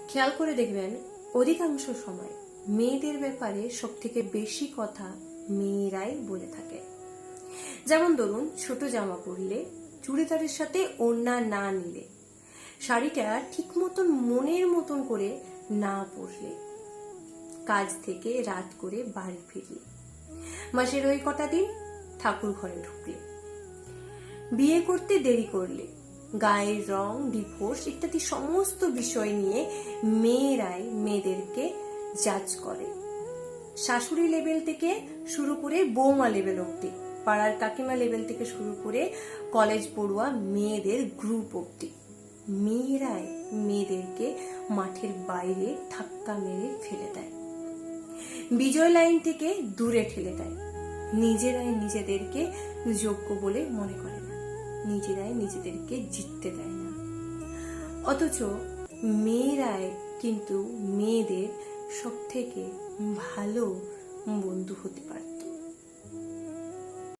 খেয়াল করে দেখবেন অধিকাংশ সময় মেয়েদের ব্যাপারে সব থেকে বেশি কথা মেয়েরাই বলে থাকে। যেমন ধরুন, ছোট জামা পরলে, চুড়িদারের সাথে ওড়না না নিলে, শাড়িটা ঠিক মতন মনের মতন করে না পরলে, কাজ থেকে রাত করে বাড়ি ফিরলে, মাসের ওই কটা দিন ঠাকুর ঘরে ঢুকলে, বিয়ে করতে দেরি করলে, গায়ের রং, ডিভোর্স ইত্যাদি সমস্ত বিষয় নিয়ে মেয়েরাই মেয়েদেরকে জাজ করে। শাশুড়ি লেভেল থেকে শুরু করে বৌমা লেভেল অব্দি, পাড়ার কাকিমা লেভেল থেকে শুরু করে কলেজ পড়ুয়া মেয়েদের গ্রুপ অব্দি মেয়েরাই মেয়েদেরকে মাঠের বাইরে ধাক্কা মেরে ফেলে দেয়, বিজয় লাইন থেকে দূরে ঠেলে দেয়। নিজেরাই নিজেদেরকে যোগ্য বলে মনে করে না, নিজেরাই নিজেদেরকে জিততে দেয় না। অথচ মেয়েরাই কিন্তু মেয়েদের সব থেকে ভালো বন্ধু হতে পারত।